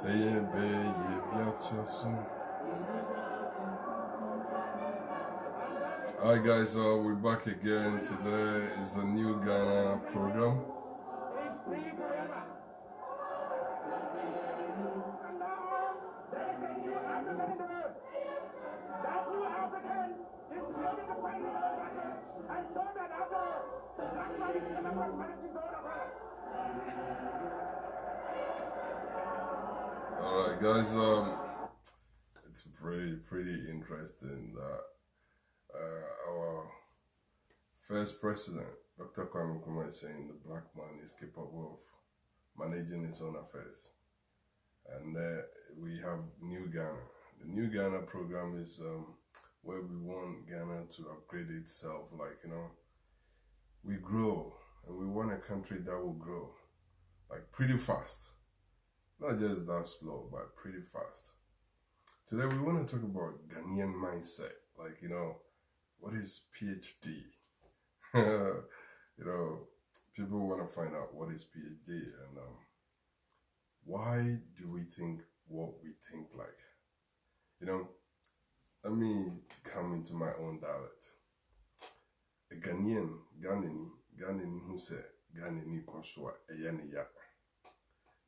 Hi guys, we're back again. Today is a new Ghana program. Alright guys, it's pretty interesting that our first president, Dr. Kwame Nkrumah, is saying the black man is capable of managing his own affairs. And we have New Ghana. The New Ghana program is where we want Ghana to upgrade itself. Like, we grow and we want a country that will grow like pretty fast. Not just that slow, but pretty fast. Today we want to talk about Ghanaian mindset. Like, what is PhD? People want to find out what is PhD and why do we think what we think like? Let me come into my own dialect. A Ghanaian who said Ghanaian Koswa Eyaniya.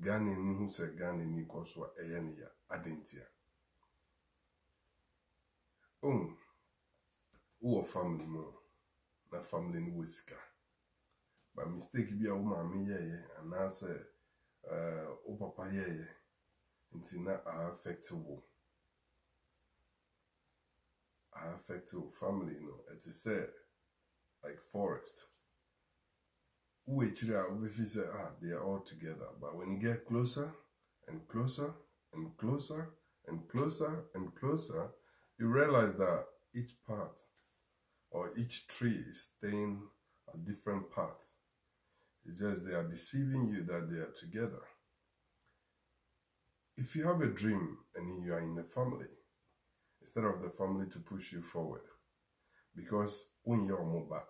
Ghanaian who said Ghanaian Koswa Eyaniya Adentia. Who family mo, na family ni wesika. By mistake be a woman me and I say papa until now I affect family, it is said like forest. Who actually say they are all together. But when you get closer and closer and closer and closer and closer, you realize that each part or each tree is staying a different path. It's just they are deceiving you that they are together. If you have a dream and you are in a family, instead of the family to push you forward, because when you're mobile,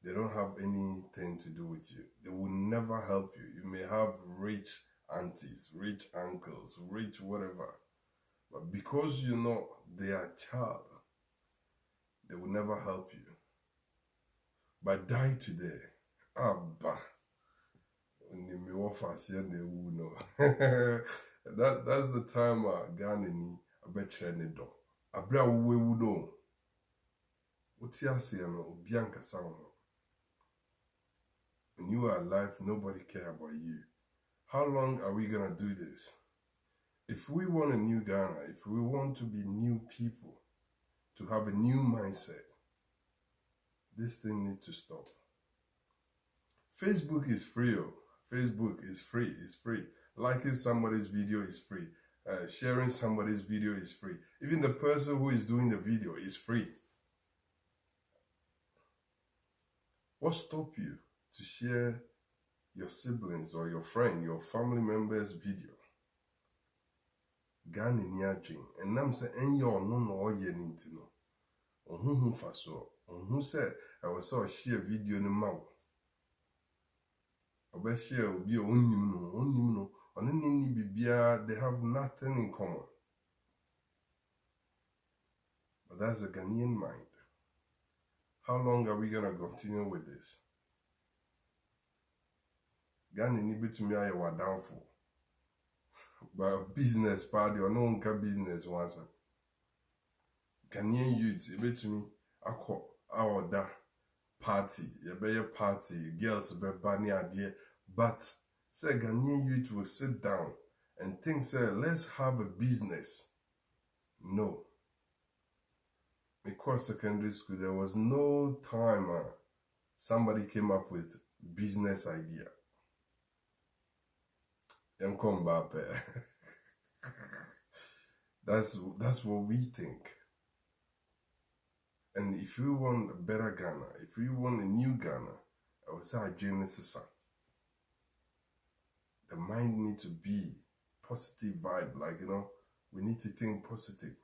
they don't have anything to do with you. They will never help you. You may have rich aunties, rich uncles, rich whatever. But because you know they are child, they will never help you. But die today. Abba. That's the time Ghana ni abetche ne do. Abra we wudo. Uti ase no obianka sa ho. When you are alive, nobody care about you. How long are we gonna do this? If we want a new Ghana, if we want to be new people, to have a new mindset, this thing needs to stop. Facebook is free. Facebook is free. It's free. Liking somebody's video is free. Sharing somebody's video is free. Even the person who is doing the video is free. What stops you to share your siblings or your friend, your family member's video? Ghana ni adwin. And I'm saying, and you're no ye need to know. Who faso. Who said I was saw share video in the mouth. Obe share will be only they have nothing in common. But that's a Ghanaian mind. How long are we gonna continue with this? Ghana ni betumi aye wa downfall. But business party or no business once. Ghanaian youth betumi akọ our da party, your party, girls be bani idea, but say Ghanaian youth will sit down and think, say, let's have a business. No. Because secondary school, there was no time somebody came up with business idea. Them come back. That's what we think. And if you want a better Ghana, if you want a new Ghana, I would say Genesis. The mind needs to be positive vibe. Like, we need to think positive.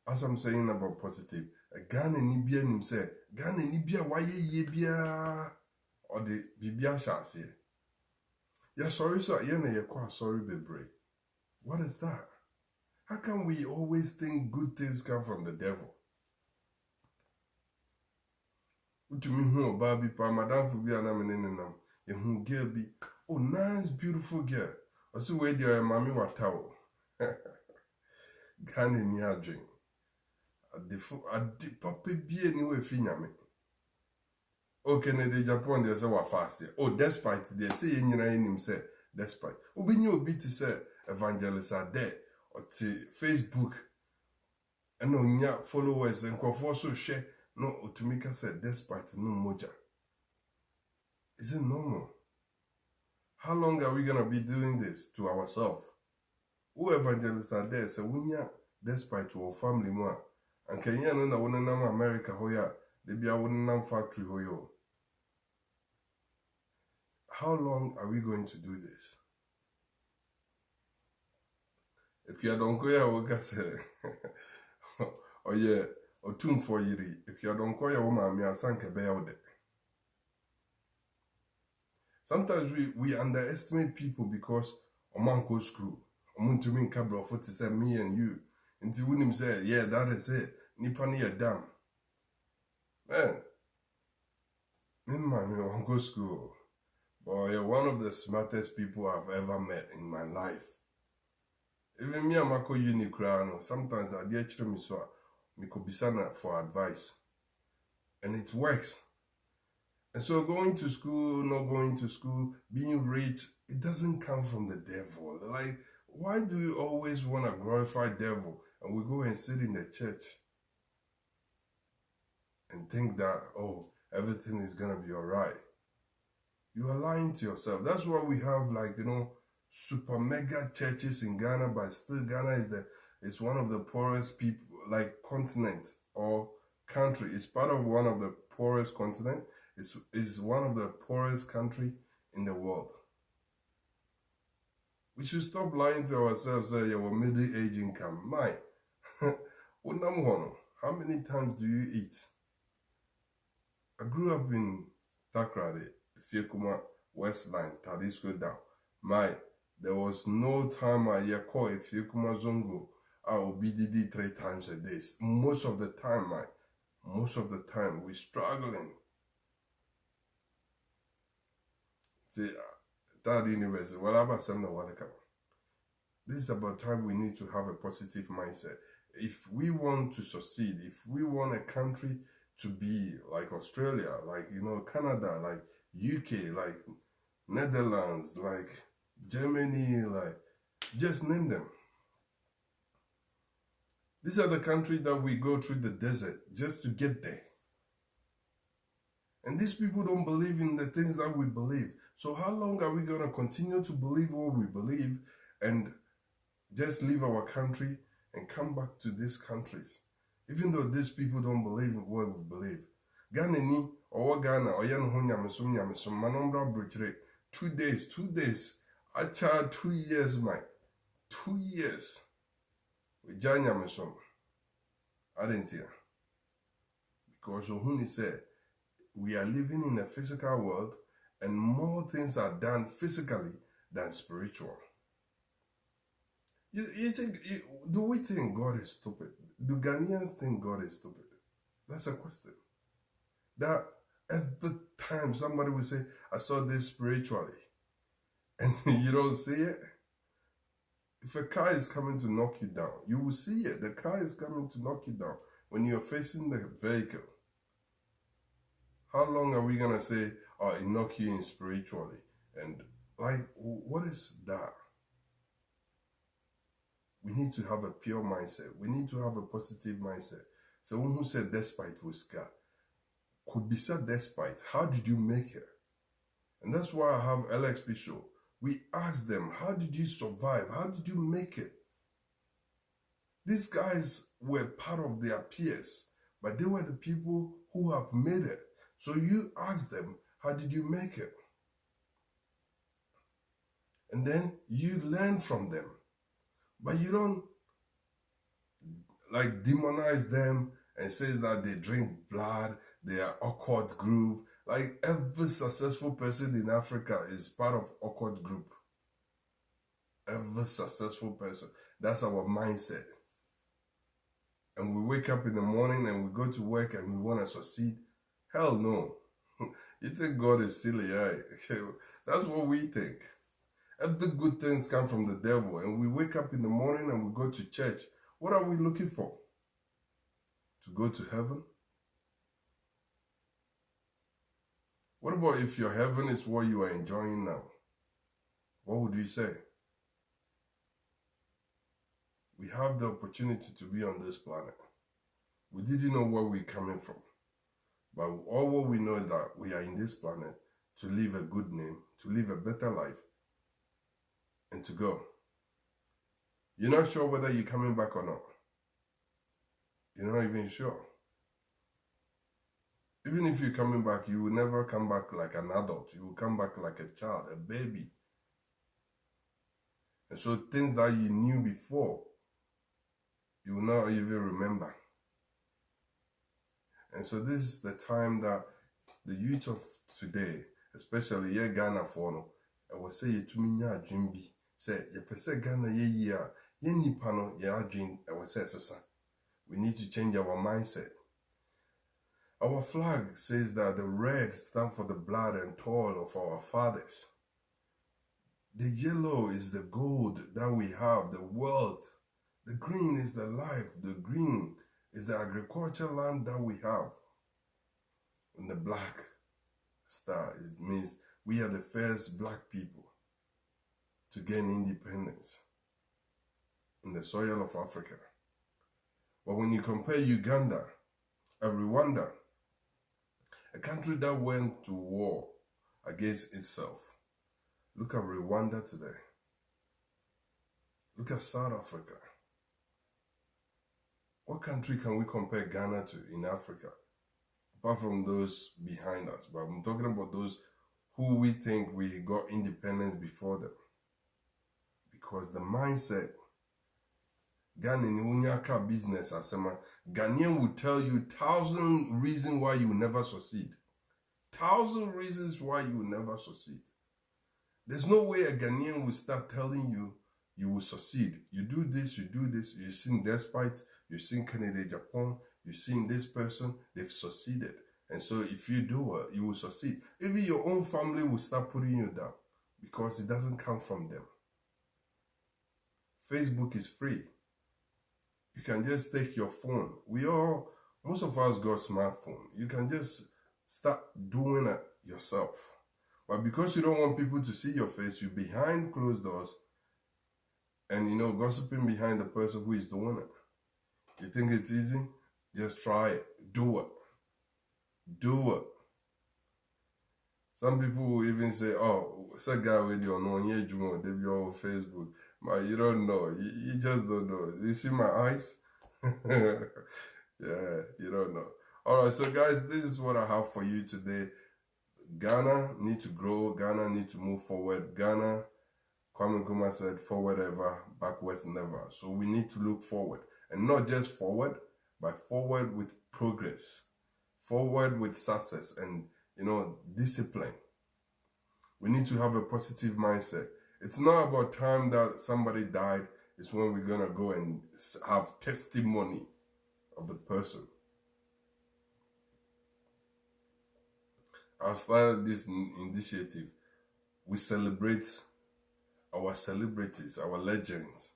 As I'm saying about positive, a Ghana ni bia nim say, Ghana ni bia waye ye bia or the bibia shall say. Yeah, sorry, so yeah, quite sorry, baby. What is that? How can we always think good things come from the devil? To me, who Barbie, pa, madam, for be an am, who girl be, oh, nice, beautiful girl. I see where your mammy wa towel. Ghana ni adwin. Ade papa bi anyway fi nyame. Okay, na de Japan dey say wa fast. Oh, despite they say yen nyina enim say despite. Obenye obi ti say evangelist Ade or ti Facebook and onya followers nkofo so share no otumika say despite no moja. Is it normal? How long are we gonna be doing this to ourselves? Who evangelists are there? So wunya despite our family more. And Kenya no na wona America hoya, they be a wona factory hoyo. How long are we going to do this? If you don't go ya woka say oh yeah, or tune for yiri. If you don't go ya woma mi asanke be ya. Sometimes we underestimate people because oman go school. Omun to me kabro 47 me and you. Until when him say, yeah, that is it. Nipa ni a damn. Man, me won't go school. Boy, you're one of the smartest people I've ever met in my life. Even me and Mako Unicrano, sometimes I get me so Mikobisana for advice. And it works. And so going to school, not going to school, being rich, it doesn't come from the devil. Like, why do you always want to glorify devil? And we go and sit in the church and think that, oh, everything is going to be all right. You are lying to yourself. That's why we have, like, super mega churches in Ghana, but still Ghana is one of the poorest people, like, continent or country. It's part of one of the poorest continent. Is one of the poorest country in the world. We should stop lying to ourselves, say, yeah, we're middle-age income. My, how many times do you eat? I grew up in Takrade, Fiekuma, West Line, Tadisco down. There was no time I call Fiekuma Zongo. I will BDD 3 times a day. Most of the time, we're struggling. See, that university, well, about some this is about time we need to have a positive mindset. If we want to succeed, if we want a country to be like Australia, like, Canada, like UK, like Netherlands, like Germany, like, just name them. These are the countries that we go through the desert just to get there. And these people don't believe in the things that we believe. So how long are we going to continue to believe what we believe and just leave our country and come back to these countries? Even though these people don't believe in what we believe. Ghana ni, or Ghana, or yan ho nyamesum, manombra bridge 2 days. I charge 2 years, Mike. 2 years. We jan nyamesum. I didn't hear. Because Ohuni said, we are living in a physical world and more things are done physically than spiritual. You think, do we think God is stupid? Do Ghanaians think God is stupid? That's a question. That every time somebody will say, I saw this spiritually, and you don't see it. If a car is coming to knock you down, you will see it. The car is coming to knock you down when you're facing the vehicle. How long are we going to say, oh, it knock you in spiritually? And like, what is that? We need to have a pure mindset. We need to have a positive mindset. So one who said despite Whisker could be said despite. How did you make it? And that's why I have LXP show. We ask them, how did you survive? How did you make it? These guys were part of their peers, but they were the people who have made it. So you ask them, how did you make it? And then you learn from them. But you don't like demonize them and say that they drink blood, they are awkward group, Like every successful person in Africa is part of awkward group. Every successful person. That's our mindset. And we wake up in the morning and we go to work and we want to succeed. Hell no. You think God is silly, right? That's what we think. Every good things come from the devil. And we wake up in the morning and we go to church. What are we looking for? To go to heaven? What about if your heaven is what you are enjoying now? What would you say? We have the opportunity to be on this planet. We didn't know where we're coming from. But all what we know is that we are in this planet to live a good name, to live a better life, and to go. You're not sure whether you're coming back or not. You're not even sure. Even if you're coming back, you will never come back like an adult. You will come back like a child, a baby. And so things that you knew before, you will not even remember. And so this is the time that the youth of today, especially here Ghana for no, I will say to me nya adwin bi say ye pese Ghana ye yi a ye nipa no ye adwin I will say sesa. We need to change our mindset. Our flag says that the red stands for the blood and toil of our fathers. The yellow is the gold that we have, the wealth. The green is the life. The green is the agricultural land that we have. And the black star, it means we are the first black people to gain independence in the soil of Africa. But when you compare Uganda and Rwanda, a country that went to war against itself, look at Rwanda today. Look at South Africa. What country can we compare Ghana to in Africa? Apart from those behind us. But I'm talking about those who we think we got independence before them. Because the mindset, Ghanaian business, Ghanaian will tell you 1,000 reasons why you will never succeed. 1,000 reasons why you will never succeed. There's no way a Ghanaian will start telling you you will succeed. You do this, you've seen Despite, you've seen Kennedy Japan, you've seen this person, they've succeeded. And so if you do it, you will succeed. Even your own family will start putting you down because it doesn't come from them. Facebook is free. You can just take your phone. Most of us got smartphone. You can just start doing it yourself. But because you don't want people to see your face, you're behind closed doors and, gossiping behind the person who is doing it. You think it's easy? Just try it. Do it. Do it. Some people will even say, oh, it's a guy with your no, they'll be on Facebook. But you don't know. You just don't know. You see my eyes? Yeah, you don't know. All right, so guys, this is what I have for you today. Ghana need to grow. Ghana need to move forward. Ghana, Kwame Nkrumah said, forward ever, backwards never. So we need to look forward. And not just forward, but forward with progress. Forward with success and, discipline. We need to have a positive mindset. It's not about time that somebody died. It's when we're going to go and have testimony of the person. I've started this initiative. We celebrate our celebrities, our legends,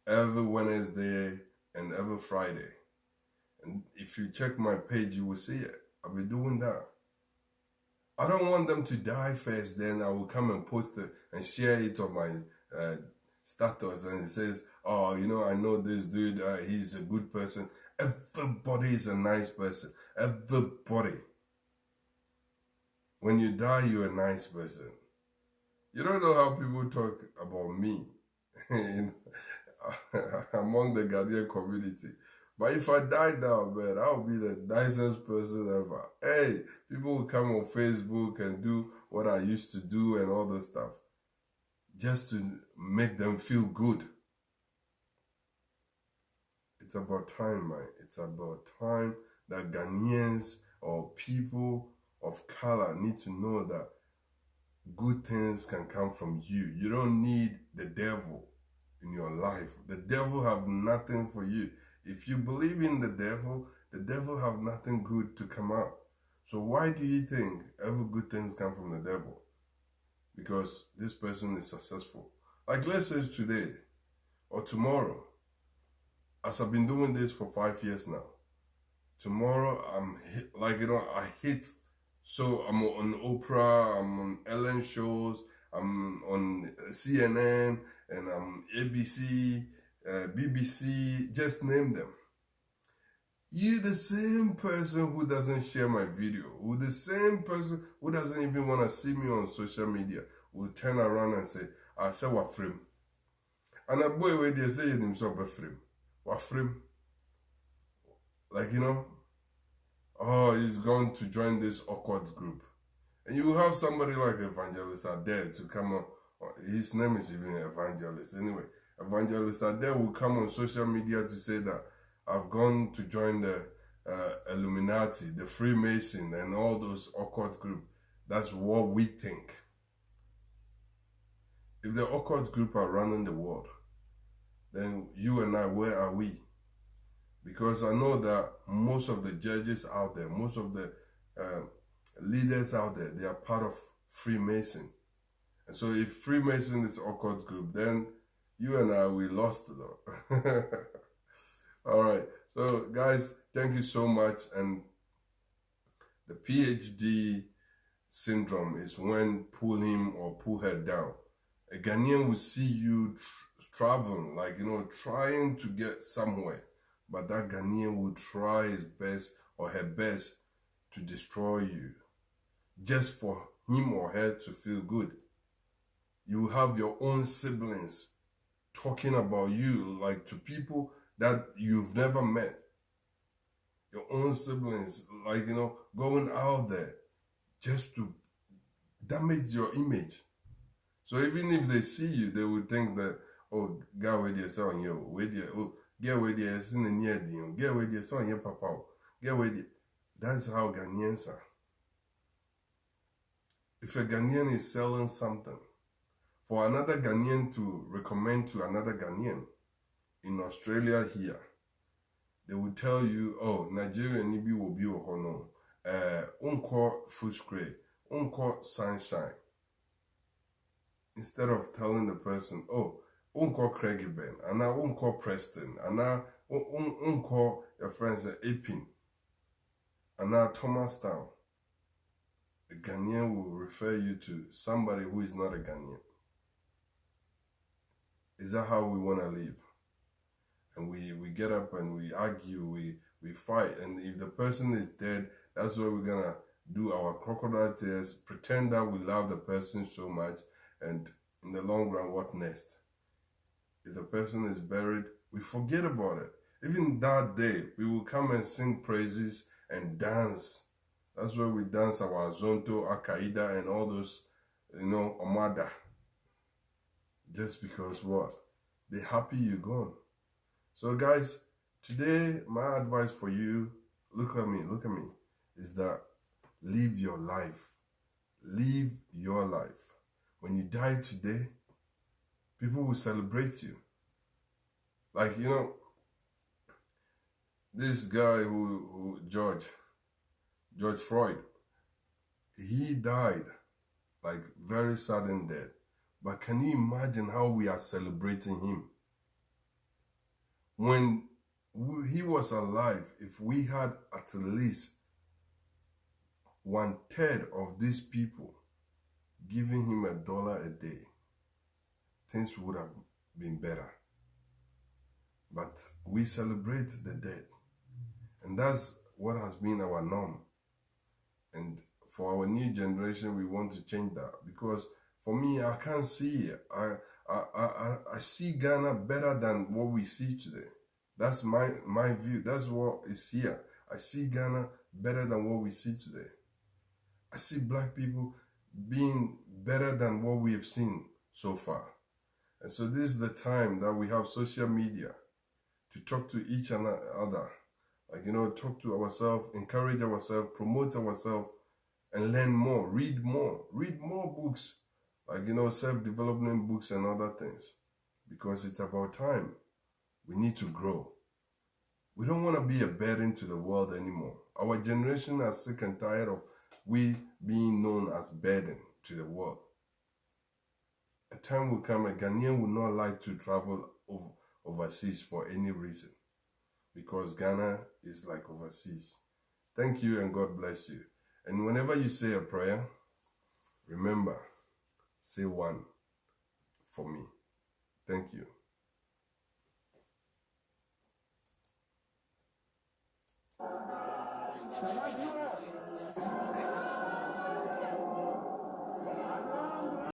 every Wednesday and every Friday. And if you check my page, you will see it. I'll be doing that. I don't want them to die first, then I will come and post it and share it on my status. And it says, oh, I know this dude, he's a good person. Everybody is a nice person. Everybody. When you die, you're a nice person. You don't know how people talk about me among the Ghanaian community. But if I die now, man, I'll be the nicest person ever. Hey, people will come on Facebook and do what I used to do and all this stuff. Just to make them feel good. It's about time, man. It's about time that Ghanaians or people of color need to know that good things can come from you. You don't need the devil in your life. The devil have nothing for you. If you believe in the devil have nothing good to come out. So why do you think every good things come from the devil? Because this person is successful. Like let's say today or tomorrow, as I've been doing this for 5 years now, tomorrow I'm I hit. So I'm on Oprah, I'm on Ellen shows, I'm on CNN, and I'm ABC, BBC, just name them. You the same person who doesn't share my video, who the same person who doesn't even want to see me on social media, will turn around and say, I say what frame. And a boy where they say himself a frame. What frame? Like, oh, he's going to join this awkward group. And you have somebody like Evangelist Adair to come on. His name is even Evangelist. Anyway, Evangelist Adair will come on social media to say that I've gone to join the Illuminati, the Freemason, and all those occult groups. That's what we think. If the occult group are running the world, then you and I, where are we? Because I know that most of the judges out there, most of the leaders out there, they are part of Freemason. And so if Freemason is occult group, then you and I, we lost though. All right. So guys, thank you so much. And the PhD syndrome is when pull him or pull her down. A Ghanaian will see you traveling, like, trying to get somewhere. But that Ghanaian will try his best or her best to destroy you, just for him or her to feel good. You have your own siblings talking about you, like to people that you've never met. Your own siblings, like, going out there just to damage your image. So even if they see you, they will think that, oh, God, where they say on you, where they, oh, get where they are in the near deal, get where they saw your papa, get where they. That's how Ghanaians are. If a Ghanaian is selling something, for another Ghanaian to recommend to another Ghanaian in Australia here, they will tell you, oh, Nigeria nibi will be a hono, unko Footscray, unko Sunshine. Instead of telling the person, oh, unko Craigie Ben, and now unko Preston, and now unko your friends at Apin, and now Thomastown. A Ghanaian will refer you to somebody who is not a Ghanaian. Is that how we want to live? And we get up and we argue, we fight, and if the person is dead, that's where we're gonna do our crocodile tears, pretend that we love the person so much, and in the long run, what next? If the person is buried, we forget about it. Even that day, we will come and sing praises and dance. That's where we dance our Zonto, Akaida, and all those, Omada. Just because what? They're happy you're gone. So guys, today, my advice for you, look at me, is that live your life. Live your life. When you die today, people will celebrate you. Like, this guy who George Floyd, he died, like very sudden death. But can you imagine how we are celebrating him? When he was alive, if we had at least 1/3 of these people giving him $1 a day, things would have been better. But we celebrate the dead. And that's what has been our norm. And for our new generation, we want to change that. Because for me, I can't see it. I see Ghana better than what we see today. That's my view. That's what is here. I see Ghana better than what we see today. I see black people being better than what we have seen so far. And so this is the time that we have social media to talk to each other. Like, talk to ourselves, encourage ourselves, promote ourselves, and learn more, read more books, like, self-development books and other things, because it's about time. We need to grow. We don't want to be a burden to the world anymore. Our generation are sick and tired of we being known as burden to the world. A time will come, a Ghanaian will not like to travel overseas for any reason, because Ghana is like overseas. Thank you and God bless you. And whenever you say a prayer, remember, say one for me. Thank you.